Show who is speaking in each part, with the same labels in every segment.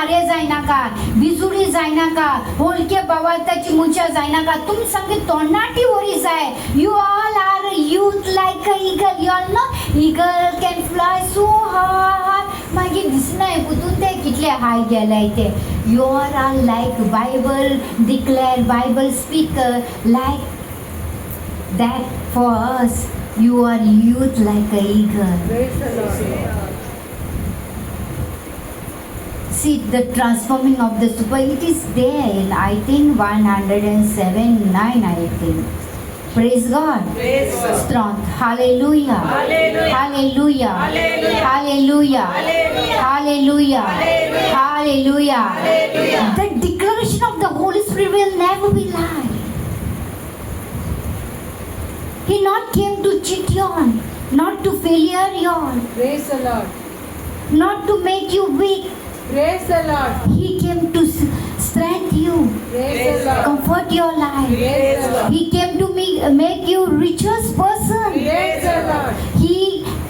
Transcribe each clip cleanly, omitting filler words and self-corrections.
Speaker 1: वारे जायनाका बिजुळी जायनाका होलके बावाताची मुच्या जायनाका तुमी सांगे तोंडाटी वरी जाय you all are youth like a eagle you all know eagle can fly so high मागीर दिसनाय पुतून ते कितले हाय गेले ते you are like Bible declare Bible speaker like that for us you are youth like an eagle.
Speaker 2: Praise the Lord.
Speaker 1: See the transforming of the super, it is there in I think 107:9 I think. Praise God.
Speaker 2: Praise God.
Speaker 1: Strong. Hallelujah.
Speaker 2: Hallelujah.
Speaker 1: Hallelujah.
Speaker 2: Hallelujah.
Speaker 1: Hallelujah.
Speaker 2: Hallelujah.
Speaker 1: Hallelujah. Hallelujah.
Speaker 2: Hallelujah.
Speaker 1: The declaration of the Holy Spirit will never be lied. He not came to cheat you on, not to failure you on,
Speaker 2: Praise the Lord.
Speaker 1: not to make you weak.
Speaker 2: Praise the Lord.
Speaker 1: He came to strengthen you,
Speaker 2: Praise the Lord.
Speaker 1: comfort your life.
Speaker 2: Praise the Lord.
Speaker 1: He came to make you richest person.
Speaker 2: Praise the Lord.
Speaker 1: He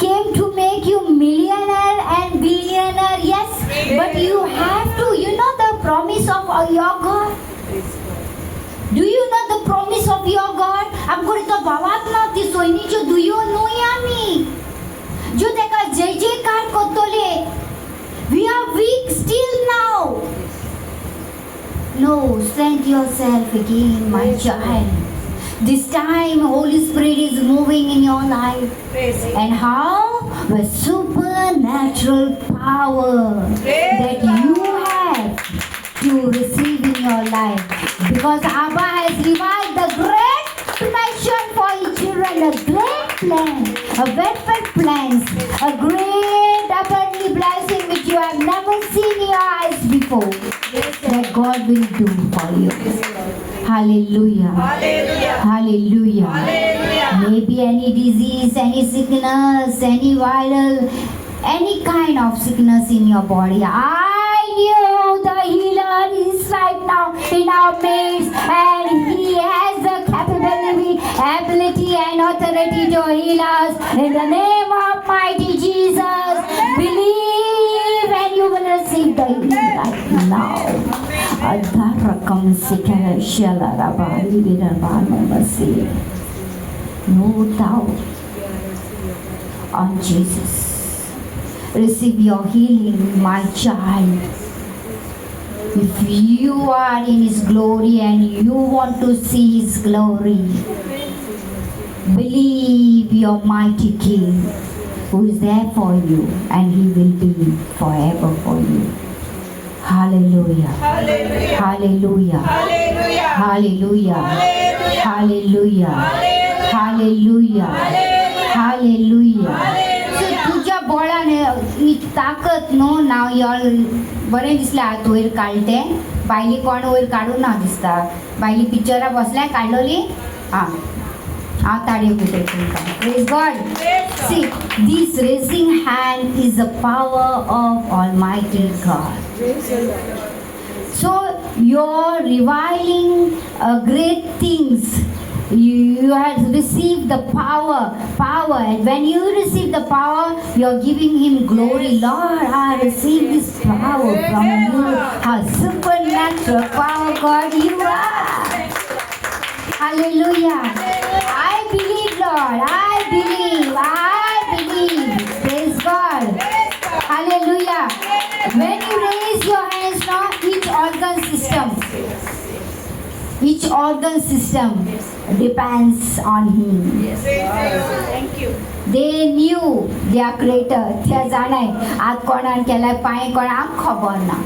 Speaker 1: came to make you millionaire and billionaire. Yes, but you have to. You know the promise of your God. Do you know the promise of your God? आमको तो भावात ना ती सोयनीच्यो दुयो न्हय आमी जो तेका जय जयकार करतले. We are weak still now. No, strengthen yourself again, my child. This time Holy Spirit is moving in your life.
Speaker 2: Praise Him.
Speaker 1: And how? With supernatural power that you have to receive in your life. Because Abba has revived the great passion for his children, a great plan, a better plans, a great abundant blessing which you have never seen in your eyes before. That God will do for you. Hallelujah.
Speaker 2: Hallelujah.
Speaker 1: Hallelujah.
Speaker 2: Hallelujah.
Speaker 1: Maybe any disease, any sickness, any viral, any kind of sickness in your body. I knew the healer is right now in our midst, and he has the capability, ability, and authority to heal us. In the name of mighty Jesus, believe and you will receive the healing right now. Adharakam sikara shala rabari virabano masi. No doubt on Jesus. Receive your healing, my child. If you are in His glory and you want to see His glory, believe your mighty King who is there for you, and He will be forever for you. Hallelujah.
Speaker 2: Hallelujah.
Speaker 1: Hallelujah.
Speaker 2: Hallelujah.
Speaker 1: Hallelujah. Hallelujah. Hallelujah. Hallelujah. So तुझ्या बळाने ही ताकद न्हू नाव यर बरें दिसलें हात वयर काडटे बायली कोण वयर काडूं ना दिसता बायली पिक्चरा बसल्या काडलोली आं हांव ताळयो पिटयता तुमकां praise God see this raising hand is the power of almighty God
Speaker 2: Praise the Lord.
Speaker 1: So you're reviling great things. You have received the power. And when you receive the power, you're giving Him glory. Lord, I receive this power from you. How supernatural power, God, you are. Hallelujah. I believe, Lord. I believe. Praise God. Hallelujah. When you raise your hands now, each organ system depends on Him.
Speaker 2: Thank you.
Speaker 1: They knew their creator. ते जाणाय हात कोणान केलाय पांय कोणा आमकां खबर ना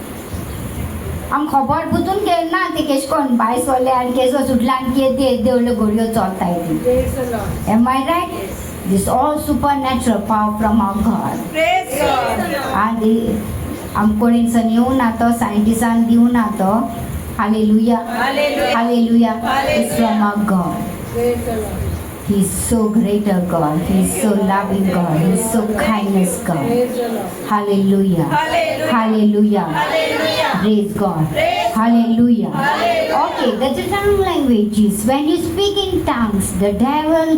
Speaker 1: आम खबर पुतून केन्ना ते केश कोन भायर सरले आनी केसो सुटला आनी कितें देवल्यो घडयो चलताय ती
Speaker 2: Praise the Lord.
Speaker 1: Am I right? This all supernatural power from our God.
Speaker 2: Praise God.
Speaker 1: आनी आमकोणेन येवं ना तो सायंटिस्टान दिवं ना तो Hallelujah.
Speaker 2: Hallelujah.
Speaker 1: Hallelujah. It's
Speaker 2: Hallelujah.
Speaker 1: from our God.
Speaker 2: Praise the Lord.
Speaker 1: He is so great a God. He is so loving God. He is so kindness God.
Speaker 2: Praise the Lord.
Speaker 1: Hallelujah.
Speaker 2: Hallelujah.
Speaker 1: Hallelujah.
Speaker 2: Hallelujah.
Speaker 1: Praise God.
Speaker 2: Praise
Speaker 1: Hallelujah.
Speaker 2: Hallelujah.
Speaker 1: Okay, the tongue languages. When you speak in tongues, the devil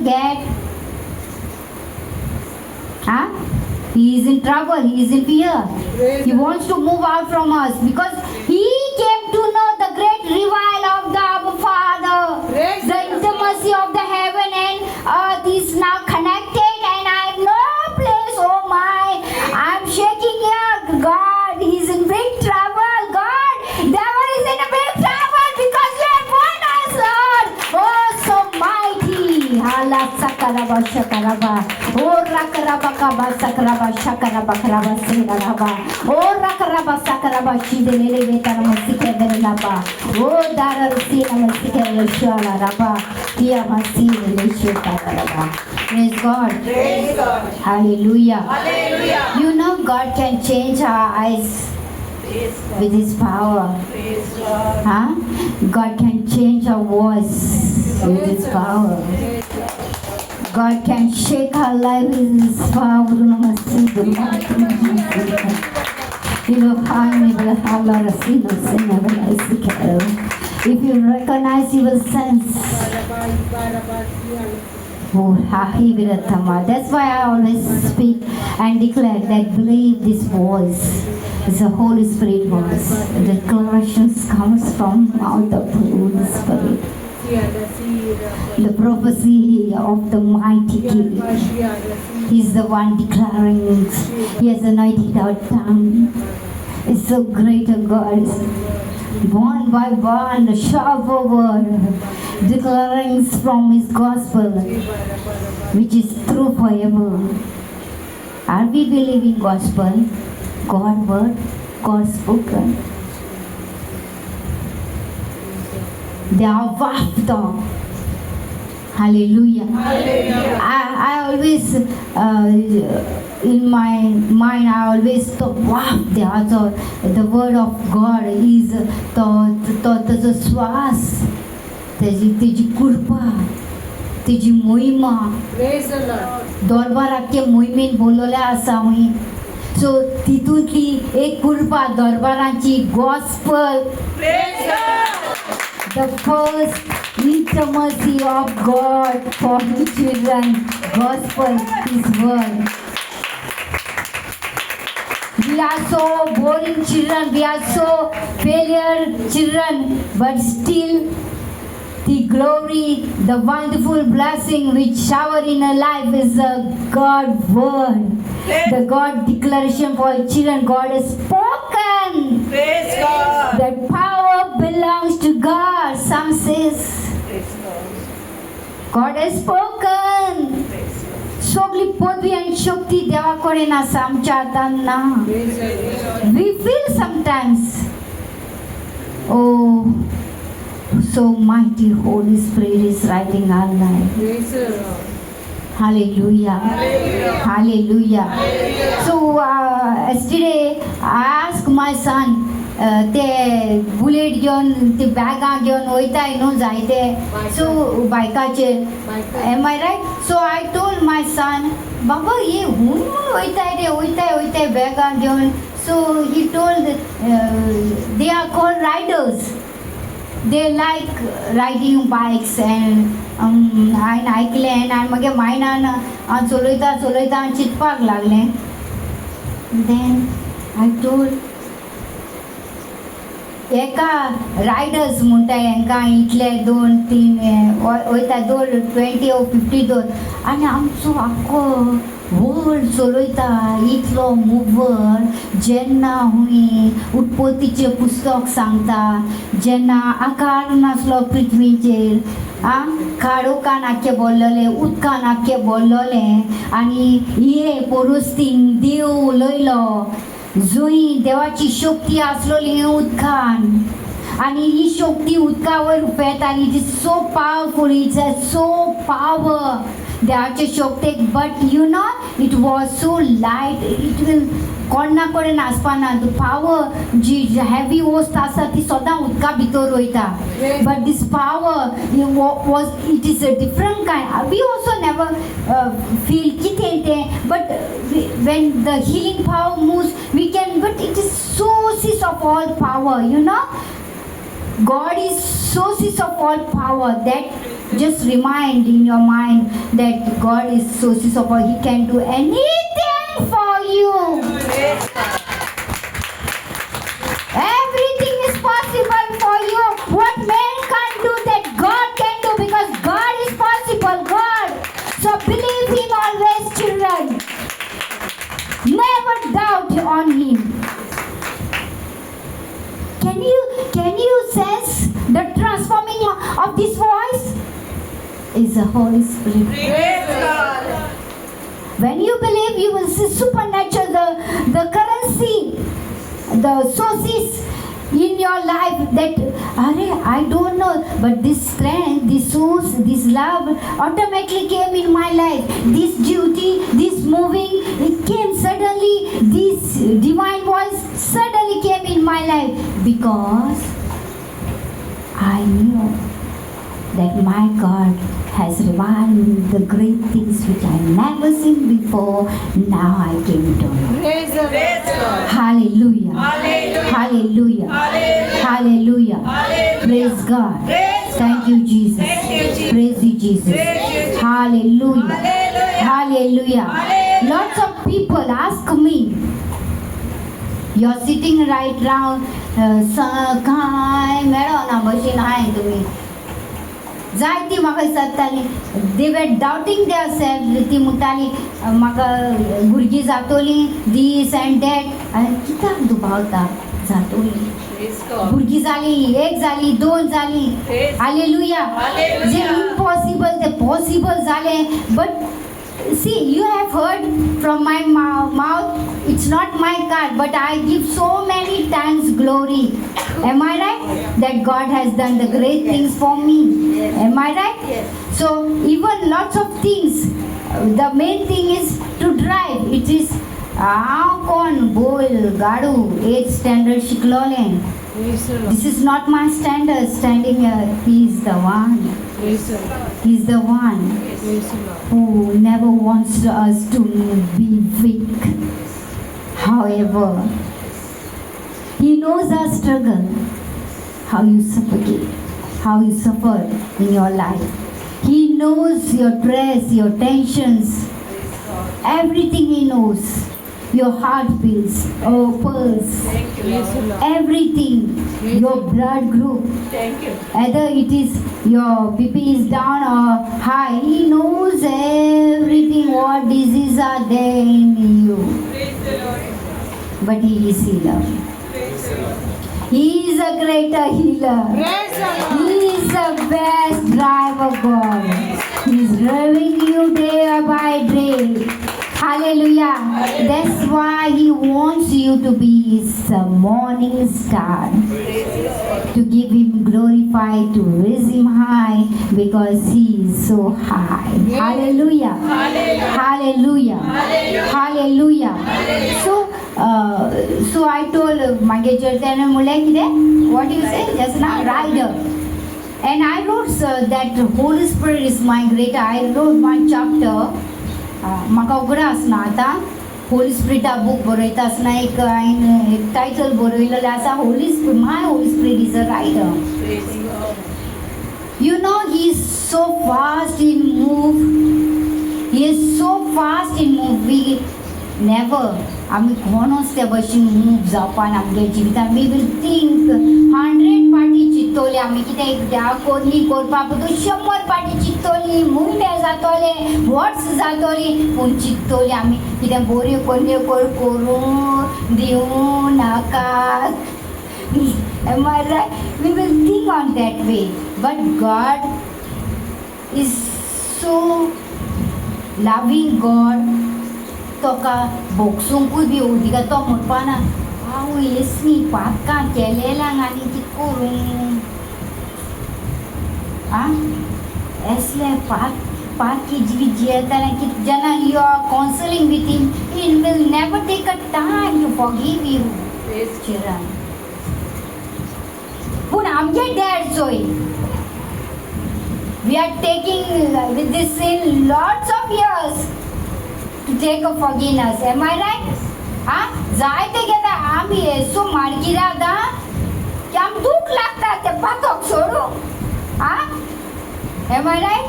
Speaker 1: He is in trouble. He is in fear.
Speaker 2: Praise
Speaker 1: He
Speaker 2: the
Speaker 1: wants to move out from us because he came to know the great revival of the Abba Father.
Speaker 2: Praise
Speaker 1: The
Speaker 2: the
Speaker 1: intimacy of the heaven and earth is now connected, and I have no place. Oh my, I'm shaking here. God, he's in big trouble. God, devil is in a big trouble because you have won us, Lord. Oh, so mighty. Hala sakaraba shakaraba. Oh, rakaraba kaba sakaraba shakaraba karaba sekaraba. Oh, rakaraba sakaraba shidelele vetarama sikedelaba. Oh, dararusina masikele shala raba. Dia masile shekakaraba. Praise God.
Speaker 2: Praise God.
Speaker 1: Hallelujah.
Speaker 2: Hallelujah.
Speaker 1: You know God can change our eyes
Speaker 2: Praise God.
Speaker 1: with His power.
Speaker 2: Praise God.
Speaker 1: Huh? God can change our voice with His power.
Speaker 2: Praise God.
Speaker 1: God can shake our life with His power. Namaste, the mighty name of Jesus. You will find me with a Allah Rasul sin if you recognize, you will sense. Oh, Hahi Viratama. That's why I always speak and declare that believe this voice is a Holy Spirit voice. The declarations comes from mouth of the Holy Spirit. The prophecy of the mighty King. He's the one declaring. He has anointed our tongue. It's so great a God. One by one, the sharper word, declaring from His gospel, which is true forever. Are we believing gospel? God word, God spoken. They are wafted off. Hallelujah.
Speaker 2: Hallelujah.
Speaker 1: I always, in my mind, I always thought, wow, the word of God is the swas, त्याची कृपा, त्याची मोहिमा,
Speaker 2: Praise the Lord.
Speaker 1: दरबाराचे मोहिमेन बोलवल्या असा मी. सो तितूंतली एक कृपा दरबारांची gospel.
Speaker 2: Praise God.
Speaker 1: The first intimacy of God for His children, gospel, His word. We are so boring children, we are so failure children, but still the glory, the wonderful blessing which shower in our life is the God word. The God declaration for children, God has spoken.
Speaker 2: Praise God.
Speaker 1: That power belongs to God. Some says,
Speaker 2: Praise God.
Speaker 1: God has spoken. सगळी पदवी आणि शक्ती देवाकडे आसा आमच्या हातान ना.
Speaker 2: Praise the Lord.
Speaker 1: We feel sometimes, oh, so mighty Holy Spirit is writing our life.
Speaker 2: Praise the Lord.
Speaker 1: Hallelujah.
Speaker 2: Hallelujah.
Speaker 1: Hallelujah. So yesterday I asked my son, ते बुलेट घेवन ते बॅगा घेवन वयताय न्हू जायते, सो बायकाचेर. Am I right? So I told my son, बाबा हे हून वयताय रे, वयताय बॅगा घेवन. So he told they are called riders. They like riding bikes and हांवें आयकलें आनी मागीर मायंडान हांव चलयता चिंतपाक लागलें. Then I told एका रायडर्स म्हणटाय हांकां इतले 2-3 वयता 20 or 50 आनी आमचो आख्खो वर्ल्ड चलयता इतलो मुवर. जेन्ना हुंय उत्पत्तीचें पुस्तक सांगता, जेन्ना आकार नासलो पृथ्वीचेर, काडोकान आख्खें भरलेलें, उदकान आख्खें भरलेलें, आनी हे परिस्थितीन देव उलयलो. जुंय देवाची शक्ती आसलोली उदकान, आनी ही शक्ती उदका वयर उपेताली. It is so powerful, it's a so power देवाचे शक्तीक. But you know it was so light, it will कोणा कडेन आसपाना. द पावर जी हेवी वस्त आसा ती सदां उदका भितर वयता. But this power was it is a different kind. We also never feel कितें तें, but when the healing power moves, we can, but it is sources of all power, you know. God is sources of all power. That just remind in your mind that God is sources of power. He can do anything for you.
Speaker 2: Praise God.
Speaker 1: Everything is possible for you. What man can't do, that God can do, because God is possible. God. So believe Him always, children. Never doubt on Him. Can you sense the transforming of this voice? Is the Holy Spirit.
Speaker 2: Praise God.
Speaker 1: When you believe, you will see supernatural, the currency, the sources in your life that, I don't know, but this strength, this source, this love automatically came in my life. This duty, this moving, it came suddenly. This divine voice suddenly came in my life because I knew that my God has revealed the great things which I never seen before. Now I came to know.
Speaker 2: Praise the Lord.
Speaker 1: Hallelujah.
Speaker 2: Hallelujah.
Speaker 1: Hallelujah. Hallelujah. Praise God. Thank you, Jesus. Praise you, Jesus. Hallelujah. Hallelujah. Lots of people ask me, you're sitting right now, काय मेळना बशीन हाय तुम्ही जायती म्हाका दिसताली दे वर doubting their self ती म्हणटाली म्हाका भुरगीं जातोली दीस एंड दॅट आनी कित्याक दुबावता जातोली
Speaker 2: Praise God.
Speaker 1: भुरगीं जाली एक जाली दोन जाली हालेलुया जे इम्पॉसिबल ते पॉसिबल जाले but see, you have heard from my mouth, it's not my card, but I give so many times glory. Am I right? That God has done the great things for me. Am I right?
Speaker 2: Yes.
Speaker 1: So, even lots of things, the main thing is to drive. It is, कोण बोल गाडू 8th standard शिकलोलें.
Speaker 2: Praise the Lord.
Speaker 1: This is not my standard standing here. He is the one.
Speaker 2: Praise the Lord.
Speaker 1: He is the one
Speaker 2: Praise the Lord.
Speaker 1: who never wants us to be weak. However, He knows our struggle, how you suffocate, how you suffer in your life. He knows your stress, your tensions, everything He knows. Your heart beats, your pulse,
Speaker 2: Thank you, Lord.
Speaker 1: everything, your blood group.
Speaker 2: Thank you.
Speaker 1: Either it is your BP is down or high, He knows everything, what diseases are there in you.
Speaker 2: Praise the Lord.
Speaker 1: But He is healer.
Speaker 2: Praise the Lord.
Speaker 1: He is a greater healer.
Speaker 2: Praise the Lord.
Speaker 1: He is the best driver, God. He is driving you day by day. Hallelujah. That's why He wants you to be His morning star. To give Him glorify, to raise Him high, because He is so high. Hallelujah. Hallelujah. Hallelujah. So I told Mage Chaitanya Mulai kide, what do you say just now? Rider. And I wrote that Holy Spirit is my greater. I wrote one chapter. म्हाका उगडां आसना आतां Holi स्पिरिटा book बरयता आसतना एक हांवें एक title बरयलेलें आसा Holy Spirit my Holy Spirit is a rider
Speaker 2: Praise God.
Speaker 1: You know, He is so fast in move. He is so fast in move. We never, आमी कोणूच त्या भशेन मूव जावपाक आमगे जिवितान वी वील थिंक 100 पाटी चिंततोली आमी कितें ह्या कोरली करपा बद्दल 100 पाटी चिंततोली म्हयने जातोले वर्स जातोली पूण चिंततोली आमी कितें बऱ्यो कोन्यो करूं दिवं नाका. Am I right? We will think on that way. But God is so loving God. Toka boksunku bi udiga to mutpana. How is me pakka kelela ngani ti kurung. Esle Parki Jivijatana Jana, you are counseling with Him. He will never take a time to forgive you.
Speaker 2: Praise
Speaker 1: Chiran. But I'm your dad, Zoe. We are taking with this sin lots of years to take a forgiveness. Am I right? जायते गेदा आम्ही येसू मार्गी रादा की आम दुख लागता ते पातोक सोडू. Am I right?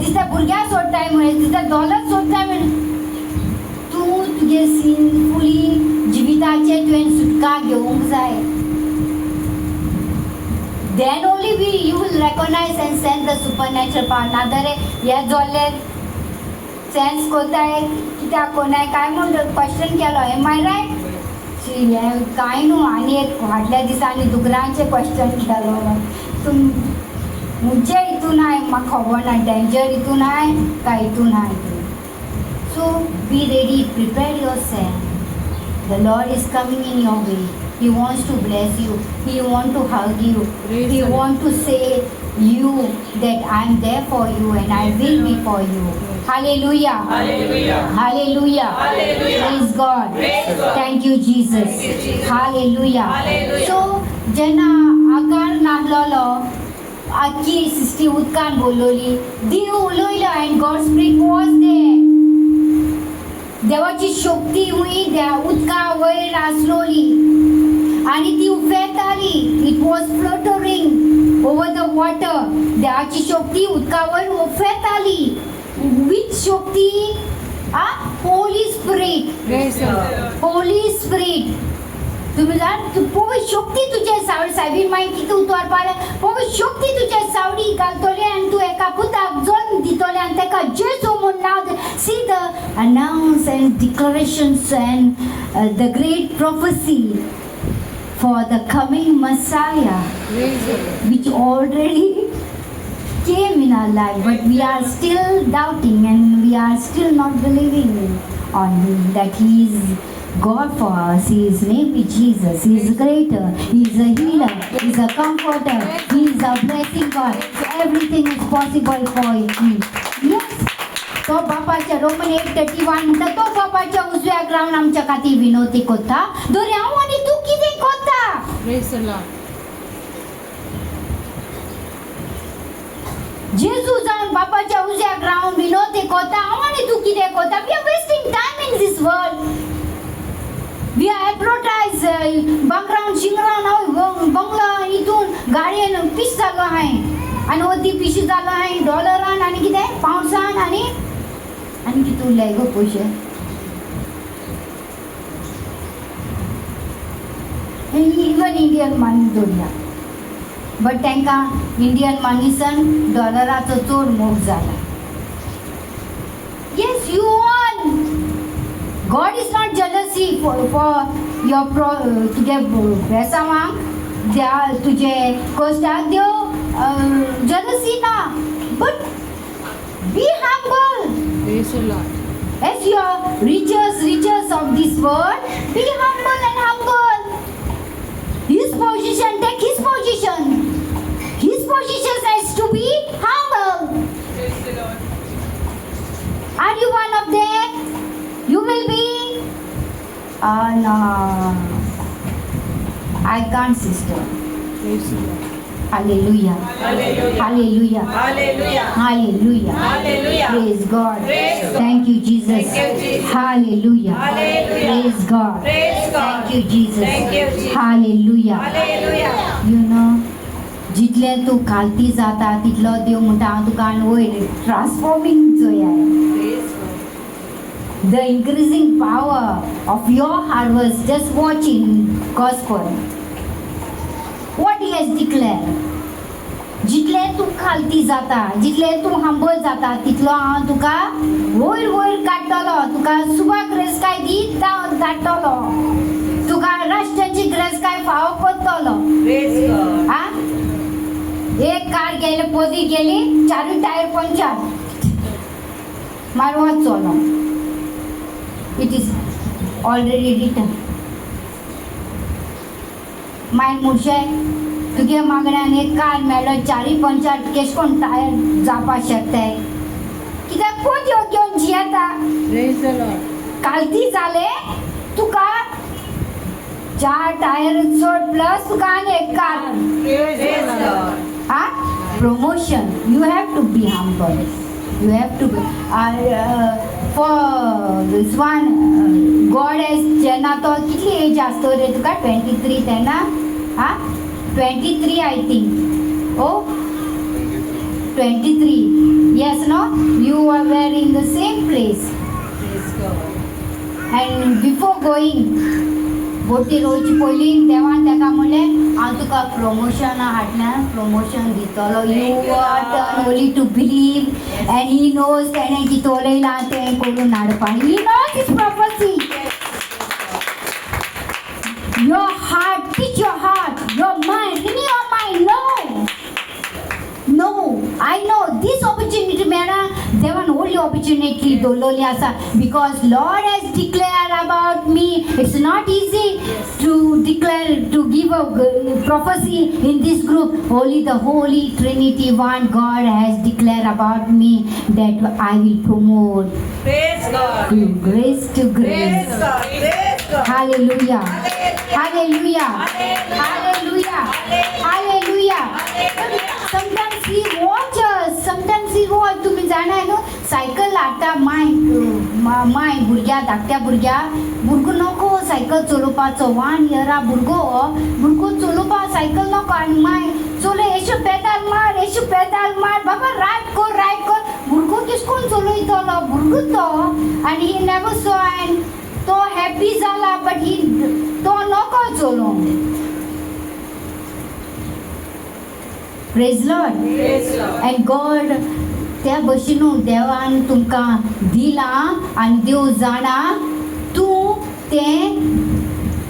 Speaker 1: दिसता भुरग्यां सोडटाय म्हण दिसता दोलत सोडटाय म्हण तूं तुझे सिनफुली जिविताचे तुवें सुटका घेवंक जाय. Then only you will recognize and sense the supernatural power. नादरे हे जोल्ले सेन्स कोताय कित्याक कोणाय काय म्हूण क्वेश्चन केलो. Am I right? हे कांय न्हू, आनी एक फाटल्या दिसांनी दुकरांचे क्वेश्चन केलो. तुम मुजे हितून आय म्हाका खबर ना, डेंजर हितून आय काय हितून आय. So be ready, prepare yourself. The Lord is coming in your way. He wants to bless you. He wants to hug you. He wants to say you that I am there for you and I will be for you. Hallelujah.
Speaker 2: Hallelujah.
Speaker 1: Hallelujah.
Speaker 2: Hallelujah.
Speaker 1: Praise God.
Speaker 2: Praise God.
Speaker 1: Thank you, Jesus.
Speaker 2: Thank you, Jesus.
Speaker 1: Hallelujah.
Speaker 2: Hallelujah.
Speaker 1: So, जेन्ना आकार नाहलोलो, आख्खी sixty उदकान बोलोली, देव उलोयलो and God's Spirit was there. देवाची शक्ती हुई त्या उदका वयर आसलोली आणि ती उफेताली. It was floating over the water. देवाची शक्ती उदका वयर उफेताली. विच शक्ती? Holy Spirit. Holy Spirit. तुम्ही जाण पवित्र शक्ती तुजे सायबीन मागीर कितें उतरपाले, पवित्र शक्ती तुजे सावडी घालतले आनी तूं एका पुताक जल्म दितले आनी तेका जेजू म्हूण नांव. See the announce and declarations and the great prophecy for the coming Messiah which already came in our life, but we are still doubting and we are still not believing on him that he is God for us. His name is Jesus. He is greater. He is a healer. He is a comforter. He is a blessing God. So everything is possible for him. Yes. तो बापाच्या Roman 8:31 म्हणटा तो बापाच्या उजव्या ground आमच्या खातीर विनोदी कोता. दोरी हांव आनी तूं कितें कोता?
Speaker 2: Praise the Lord.
Speaker 1: जेजू जावन बापाच्या उजव्या ग्राउंड विनोदी कोता. हांव आनी तूं कितें कोता? We are wasting time in this world. We are advertise background शिंगरान बंगला हितून गाडयेन पीस जालो हाय आनी ओदी पीस जालो हाय डॉलरान आनी कितें पावसान आनी कितें उरले गो पयशे. इवन इंडियन मनी दवरला, बट तांकां इंडियन मनीसान डॉलराचो चड मोग जाला. Yes, you won. God is not jealousy for your तुझे बेसावांक तुझे कोश्टाक देव jealousy ना, but be humble.
Speaker 2: Praise the Lord.
Speaker 1: As you are riches of this world, be humble and humble. His position, take his position. His position has to be humble.
Speaker 2: Praise the Lord.
Speaker 1: Are you one of them? You will be. No. I can't, sister.
Speaker 2: Praise the Lord.
Speaker 1: Hallelujah.
Speaker 2: Hallelujah.
Speaker 1: Hallelujah.
Speaker 2: Hallelujah.
Speaker 1: Hallelujah.
Speaker 2: Hallelujah.
Speaker 1: Praise God.
Speaker 2: Praise God.
Speaker 1: Thank you, Jesus.
Speaker 2: Thank you, Jesus.
Speaker 1: Hallelujah.
Speaker 2: Hallelujah.
Speaker 1: Praise God.
Speaker 2: Praise God.
Speaker 1: Thank you, Jesus.
Speaker 2: Thank you, Jesus.
Speaker 1: Hallelujah.
Speaker 2: Hallelujah.
Speaker 1: You know, जितले तूं खालती जाता तितलो देव म्हणटा हांव तुका आनी वयर ट्रान्सफॉर्मिंग चोया.
Speaker 2: Praise God.
Speaker 1: The increasing power of your harvest, just watch in gospel. What he has declared. जितले तूं खालती जाता, जितले तूं हंबल जाता तितलो हांव तुका वयर वयर काडटलो. तुका सुवाक ग्रेस्काय दीत धाडटलो. तुका राष्ट्राची ग्रेस्काय फावो करतलो.
Speaker 2: Praise God.
Speaker 1: हा? एक कार गेले पोदी गेली, चारूय टायर पंक्चर, मारवात चलो. It is already written. मागीर मुर्शे तुगे मागण्यान एक कार मेळ्ळो, चारूय पंक्चर, केश कोन टायर जावपाक शकताय? कित्याक पोत्यो घेवन जियेता.
Speaker 2: Praise the Lord.
Speaker 1: कालती जाले तुका 4 टायर चड प्लस तुका आनी एक car.
Speaker 2: Praise the Lord.
Speaker 1: Promotion. You have to be humble. You have to be. For this one, God has जेन्ना तो कितली एज आसतो रे तुका? 23 तेन्ना? 23 I think. Oh, 23. Yes, no? You were in the same place.
Speaker 2: Praise God.
Speaker 1: And before going बोटी रोवची पयलीं देवान ताका म्हणलें हांव तुका प्रमोशना हाटल्यान प्रमोशन दितलो you are turn only to believe and he knows तेणें कितें उलयलां तें करून हाडपाक he knows is prophecy your heart teach your heart your mind in your mind no I know this opportunity मेळ्ळा देवान व्हडली opportunity दवरलेली आसा because Lord has declared about me it's not easy to declare to give a prophecy in this group only the Holy Trinity one God has declared about me that I will promote
Speaker 2: Praise God.
Speaker 1: to grace to
Speaker 2: Praise
Speaker 1: grace
Speaker 2: God. Praise God.
Speaker 1: Hallelujah. Hallelujah. Hallelujah. Hallelujah. Sometimes we watch us. Sometimes we watch. तुम्ही जाणाय न्हू cycle हाडटा my भुरग्या धाकट्या भुरगो नको cycle चलोवपाचो 1 year भुरगो चलोवपा cycle नको आनी माय चलो एशो पेदाल मार बाबा रायट कर भुरगो किश कोन चलयतलो भुरगो तो आनी ही नेवर सो एंड तो हॅपी जाला बट ही तो नको चलोवंक praise Lord
Speaker 2: Praise Lord.
Speaker 1: And God त्या भशेन देवान तुमकां दिलां आनी देव जाणा तूं तें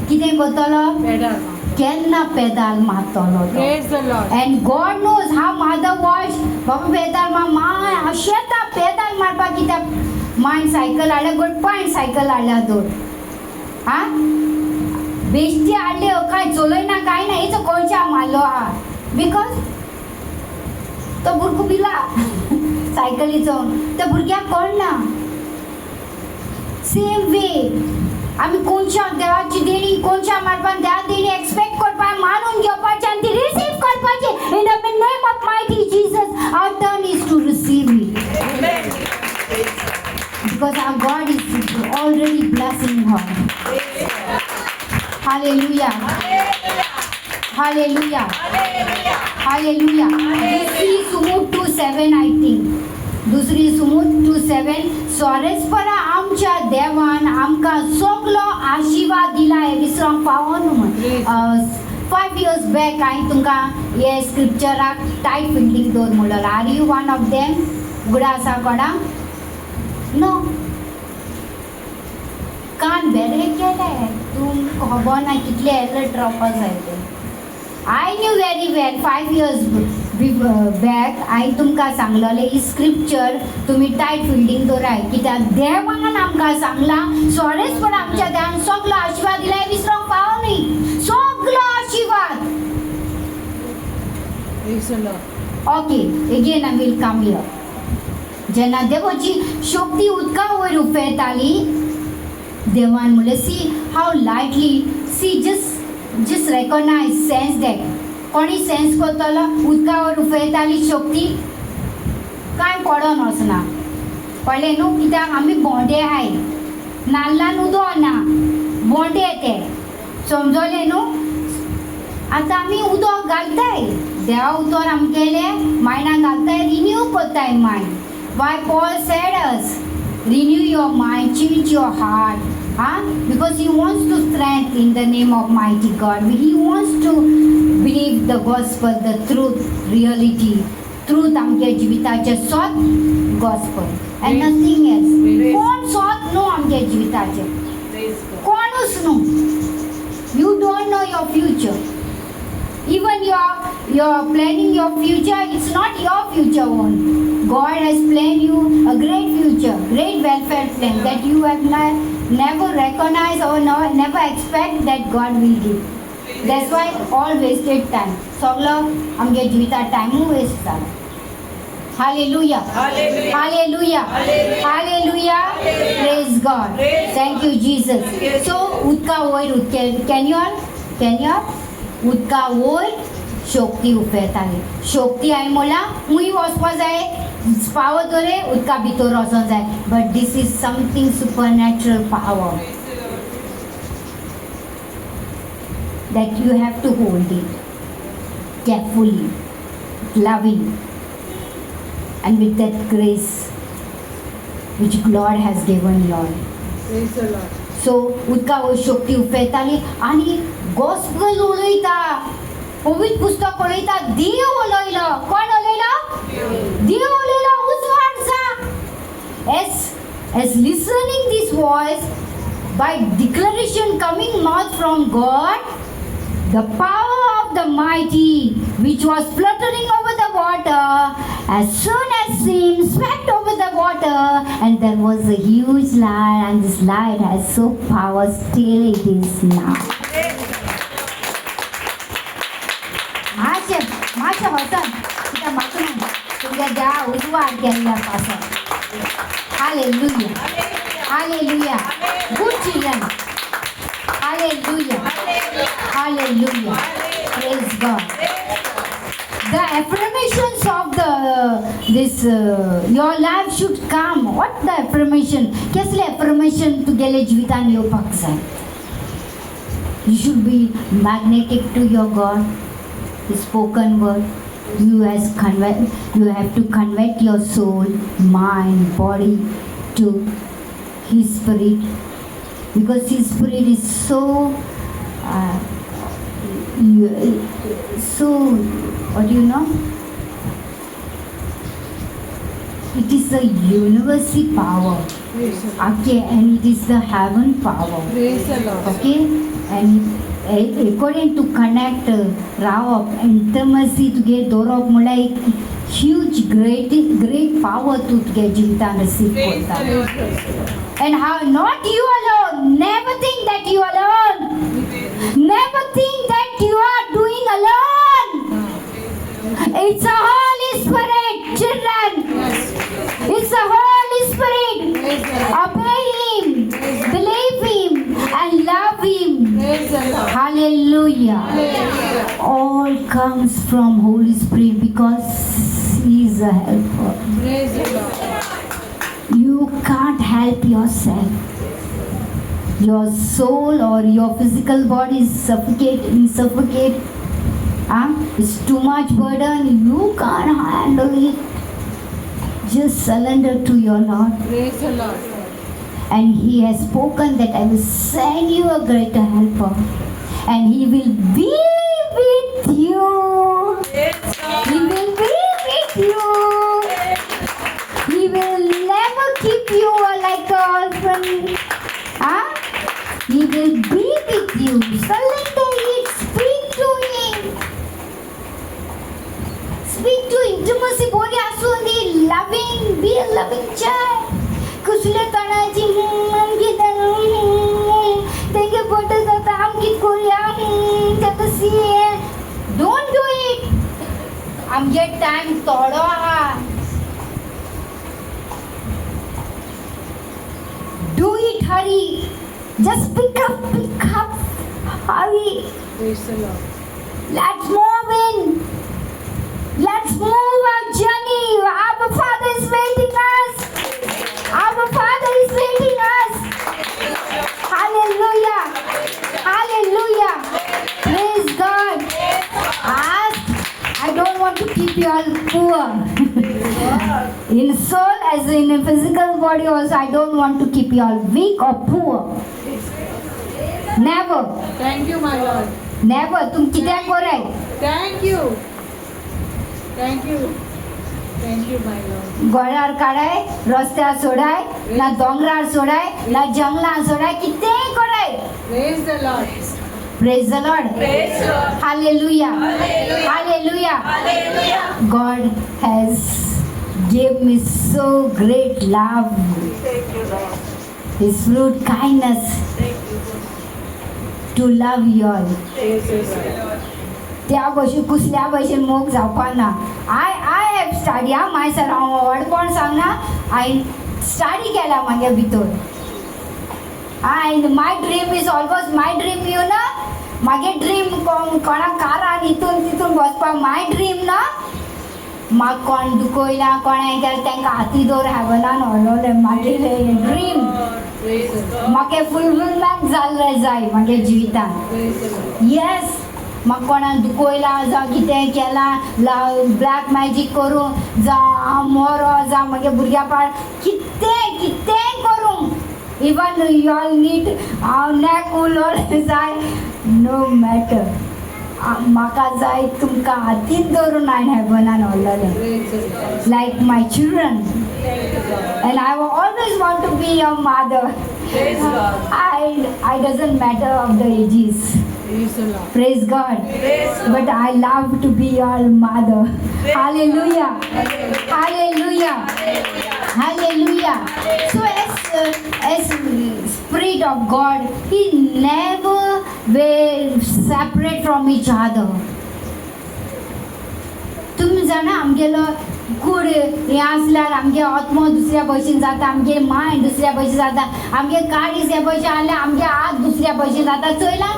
Speaker 1: कितें करतलो
Speaker 2: Pedal.
Speaker 1: केन्ना पेदाल मारतलो तो
Speaker 2: Praise the Lord.
Speaker 1: And God knows how mother was. बाबा पेदाल माय अशें पेदाल मारपाक कित्याक माय सायकल हाडल्या गोटपायन सायकल हाडल्या तर आं बेश्टी हाडले काय चलयना काय ना हेचो कोणशा मारलो आहा बिकॉज तो भुरगो भिला सायकलीचो त्या भुरग्याक कळना सेम वे आमी कोणशा देवाची देणी कोणशा मारपाक देवा देणी एक्सपेक्ट करपाक मारून घेवपाची आनी ती रिसीव करपाची in the name of mighty Jesus our turn is to receive it
Speaker 2: Amen.
Speaker 1: because our God is already blessing her. Hallelujah. Hallelujah. Hallelujah. दुसरी सुमूद 2:7 I think. दुसरी सुमूद 2:7 सोरेस्परा आमच्या देवान आमकां सगलो आशिर्वाद दिला हे विसरोंक पावो न्हू 5 years back हांवें तुमकां हे स्क्रिप्चराक टायट फिल्डिंग दवर म्हणलो are you one of them उगडा आसा कोणाक नो कान बेरे केले तूं खबर ना कितले एलर्ट रावपाक जाय ते आय new very well 5 years back हांवें तुमकां सांगलोलें ही स्क्रिप्चर तुमी टायट फिल्डिंग दवराय कित्याक देवान आमकां सांगलां सोरेस्पण आमच्या देवान सगलो आशिर्वाद दिला हे विसरोंक पावो न्ही सगलो आशिर्वाद
Speaker 2: Praise the Lord.
Speaker 1: Okay again I will come here जेन्ना देवाची शक्ती उदका वयर उफेताली देवान म्हणलें see how lightly see just recognise sense that कोणी सेन्स करतलो उदका वयर उफेताली शक्ती कांय पडोन वचना कळ्ळें न्हू कित्याक आमी भोंडे आहाय नाल्लान उदक ना भोंडे ते समजलें न्हू आतां आमी उदक घालताय देवा उतर आमगेलें मायंडाक घालताय रिन्यू करताय mind Why Paul said us, renew your mind, change your heart, because he wants to strengthen in the name of mighty God. He wants to believe the gospel, the truth, reality, truth आमच्या जिविताचे सोत gospel and nothing else. कोण सोत न्हू आमच्या जिविताचे
Speaker 2: Praise God.
Speaker 1: कोणूच न्हू you don't know your future. Even you're planning your future, it's not your future own. God has planned you a great future, great welfare plan that you have never recognized or never expect that God will give. That's why all wasted time. सगळो आमच्या जिवितांत time waste जाला. Hallelujah.
Speaker 2: Hallelujah.
Speaker 1: Hallelujah. Hallelujah. Praise God. Thank you Jesus. So उदका वयर can you उदका वयर शक्ती उफेताली शक्ती हांवें म्हणलां खूंय वचपा जाय पावर दरे उदका भितर वचोंक जाय but this is something supernatural power that you have to hold it carefully, loving, and with that grace which God has given you all.
Speaker 2: Praise the Lord.
Speaker 1: सो उदका वयर शक्ती उफेताली आनी गॉस्पल उलयता, पवित्र पुस्तक उलयता, देव उलयलो. कोण उलयलो? देव उलयलो. उजवाड जा. As listening this voice by declaration coming not from God, the power of the mighty which was fluttering over the water, as soon as steam swept over the water, and there was a huge light, and this light has so power still it is now. माझ्या वचन तुका मागून तुमच्या ज्या उजवाड केल्ल्या पासून. Hallelujah. Hallelujah. Good children. Hallelujah. Hallelujah. Praise God. The affirmations of your life should come. What the affirmation? कसले affirmation तुगेले जिवितान येवपाक जाय? You should be magnetic to your God. The spoken word. You have to convert your soul, mind, body to His Spirit, because His Spirit is so what do you know? It is a universal power. Okay, and it is the heaven power.
Speaker 2: Praise the Lord.
Speaker 1: Okay, and according to connect रावप intimacy तुगे दवरप म्हळ्यार एक huge great power तूं तुगे जिवितान receive करता. And how not you alone. Never think that you alone. Never think that you are doing alone. It's the Holy Spirit, children. It's the Holy Spirit. Obey Him, believe Him, and love Him. Hallelujah. All comes from Holy Spirit because He is a helper.
Speaker 2: Praise the Lord.
Speaker 1: You can't help yourself. Your soul or your physical body is suffocate. It's too much burden. You can't handle it. Just surrender to your Lord.
Speaker 2: Praise the Lord.
Speaker 1: And He has spoken that I will send you a greater helper. And He will be with you. He will be with you. He will never keep you like an orphan. He will be with you. Surrender it. Speak to Him. Speak to intimacy. Body asundi loving. Be a loving child. कुसले तणाची तेगे बोटे जाता आमकी Korea कशी don't do it. आमगे time थोडो आहा. Do it, hurry. Just pick up, hurry.
Speaker 2: Praise the Lord.
Speaker 1: Let's move in. Let's move our journey. Our Father is waiting us. Our Father is waiting us. Hallelujah. Hallelujah. Praise God. I don't want to keep you all poor. In soul as in a physical body also, I don't want to keep you all weak or poor. Never.
Speaker 2: Thank you, my Lord.
Speaker 1: Never. तुम कित्याक बरे?
Speaker 2: Thank you. Thank you. Thank you, my Lord.
Speaker 1: गोळ्यार काढाय, रस्त्यार सोडाय, ना दोंगरार सोडाय, ना जंगलार सोडाय, कितेंय कराय.
Speaker 2: Praise the Lord.
Speaker 1: Praise the Lord.
Speaker 2: Praise the Lord.
Speaker 1: Hallelujah. Hallelujah.
Speaker 2: Hallelujah.
Speaker 1: God has gave me so great love.
Speaker 2: Thank you, Lord.
Speaker 1: His fruit kindness
Speaker 2: Thank you, Lord.
Speaker 1: to love you all.
Speaker 2: Praise the Lord.
Speaker 1: त्या भशेन कुसल्या भशेन मोग जावपा ना. I have studied myself. हांव व्हडपण सांगना. हांवें स्टडी केला म्हागे भितर. And my dream is always my dream, you know. मागे ड्रीम कोणाक कारान हितून तितून बसपाक माय ड्रीम ना. म्हाका कोण दुखयला कोणें केलें तांकां हाती दवर हेवनान व्हरलोलें म्हागेलें ड्रीम.
Speaker 2: Praise the Lord.
Speaker 1: म्हाका फुलफिलमेंट जाल्लें जाय म्हागे जिवितान.
Speaker 2: Praise the Lord.
Speaker 1: येस. म्हाका कोणाक दुखयला जावं कितें केलां ब्लॅक मॅजीक करूं जावं हांव मोरो जावं म्हागे भुरग्या पाड कितें करूं Even you all need neck wool or जाय, no matter. म्हाका जाय तुमकां हातीन धरून हांवें हेवनान व्हरलेलें.
Speaker 2: Praise the Lord.
Speaker 1: Like my children. And I will always want to be your mother.
Speaker 2: Praise God.
Speaker 1: I doesn't matter of the ages.
Speaker 2: Praise the Lord.
Speaker 1: Praise God.
Speaker 2: Praise God.
Speaker 1: But I love to be your mother. Hallelujah. Hallelujah. Hallelujah. So as Spirit of God, He never will separate from each other. तुमी जाणा आमगेलो कूड हें आसल्यार आमगे आत्मो दुसऱ्या भशेन जाता, आमगे मायंड दुसऱ्या भशेन जाता, आमगे काळीज हे भशेन आसल्यार आमगे हात दुसऱ्या भशेन जाता. चोयला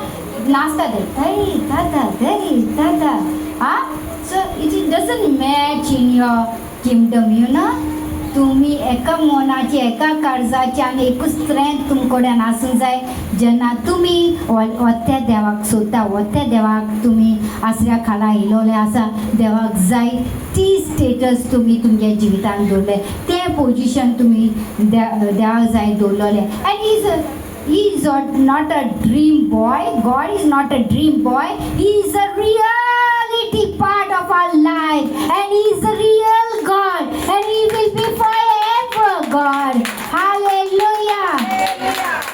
Speaker 1: नाचता ते थंय ताता थंय ताता. So it doesn't match in your kingdom, you know. तुम्ही एका मोनाची एका काळजाची आनी एकूच स्ट्रेंथ तुमकोड्यान आसूंक जाय. जेन्ना तुमी वत्या देवाक सोदता, वत्या देवाक तुमी आसऱ्या खाला इलोले आसा, देवाक जाय ती स्टेटस तुमी तुमगे जिवितान दवरले, तें पोजिशन तुमी देवाक जाय दवरलोले. And he is not a dream boy. God is not a dream boy. He is a reality part of our life, and He is a real God, and He will be forever God. Hallelujah.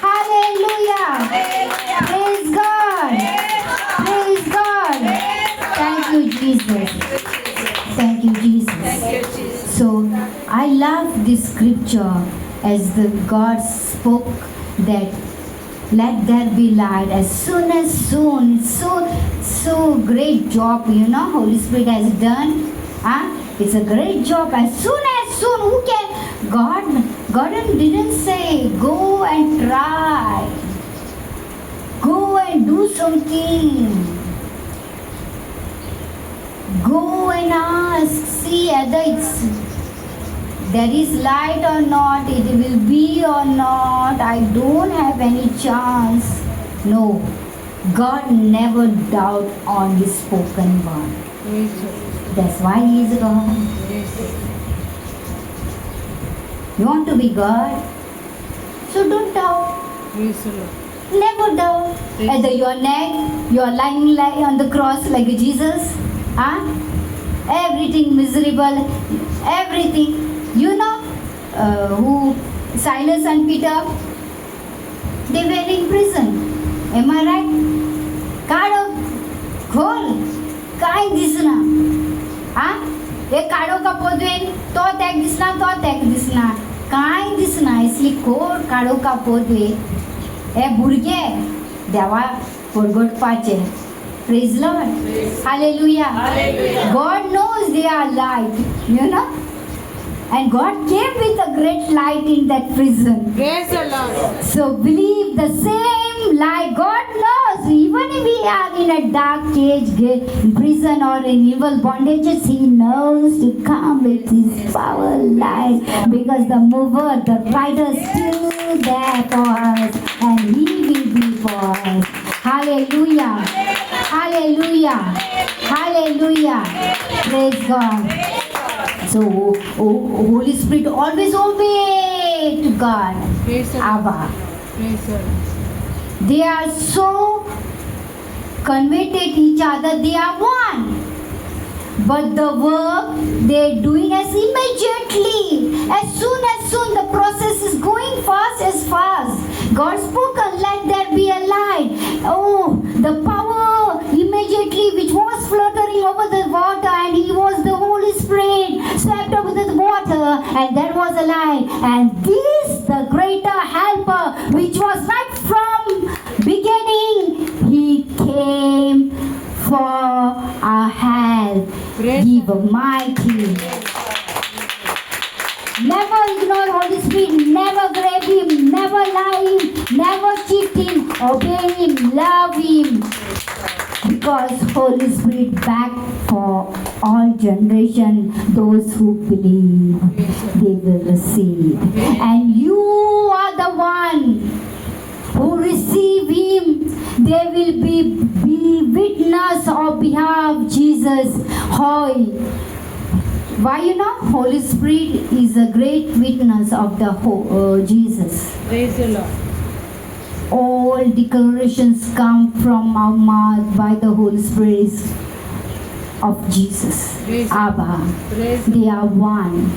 Speaker 1: Hallelujah. Praise God. Praise God. Thank you, Jesus. Thank you, Jesus. So I love this scripture as the God spoke that let there be light as soon. It's so great job, you know, Holy Spirit has done. It's a great job. As soon who can God didn't say go and try, go and do something, go and ask, see whether there is light or not, it will be or not, I don't have any chance. No, God never doubt on His spoken word.
Speaker 2: Praise the Lord.
Speaker 1: That's why He is God.
Speaker 2: Praise the Lord.
Speaker 1: You want to be God? So don't doubt.
Speaker 2: Praise the Lord.
Speaker 1: Never doubt. Either your neck, you are lying on the cross like Jesus. Everything miserable, everything. You know who Silas and Peter, they were in prison. Am I right? काढो खोल काय दिसना. हे काढो का पोदवेन तो त्याक दिसना, तो त्याक दिसना, काय दिसना. इसली खोल काढो का पोदवे हे भुरगे देवा परगटपाचे. Praise Lord. Hallelujah. God knows they are light, you know. And God came with a great light in that prison.
Speaker 2: Praise the Lord.
Speaker 1: So believe the same light. God knows even if we are in a dark cage, prison or in evil bondages, He knows to come with His power light, because the mover, the rider is still there for us, and He will be for us. Hallelujah. Hallelujah. Hallelujah. Praise God. So, Holy Spirit always obey to God.
Speaker 2: Praise the Lord.
Speaker 1: Abba.
Speaker 2: Praise the Lord.
Speaker 1: They are so converted each other, they are one. But the work they're doing as immediately, as soon the process is going fast. God spoke, let there be a light. Oh, the power immediately which was fluttering over the water, and He was the Holy Spirit swept over the water, and there was a light. And this, the greater helper, which was right from beginning, He came for our help.
Speaker 2: Praise
Speaker 1: Give a mighty. Never ignore Holy Spirit, never grab Him, never lie Him, never cheat Him, obey Him, love Him. Because Holy Spirit back for all generation, those who believe, they will receive. And you are the one who receive Him, they will be witness on behalf of Jesus. How Why Holy Spirit is a great witness of the Jesus.
Speaker 2: Praise the Lord.
Speaker 1: All declarations come from our mouth by the Holy Spirit of Jesus.
Speaker 2: Praise-
Speaker 1: Abba.
Speaker 2: Praise
Speaker 1: They are one.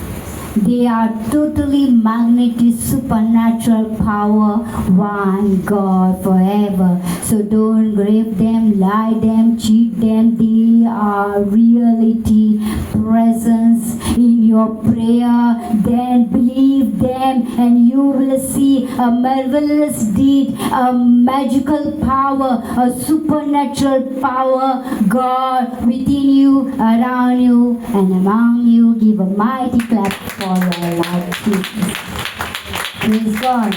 Speaker 1: They are totally magnetic, supernatural power, one God forever. So don't grave them, lie them, cheat them. They are reality, presence in your prayer. Then believe them, and you will see a marvelous deed, a magical power, a supernatural power. God within you, around you, and among you. Give a mighty clap for your life, Jesus. Praise God.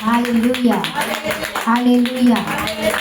Speaker 1: Hallelujah. Hallelujah.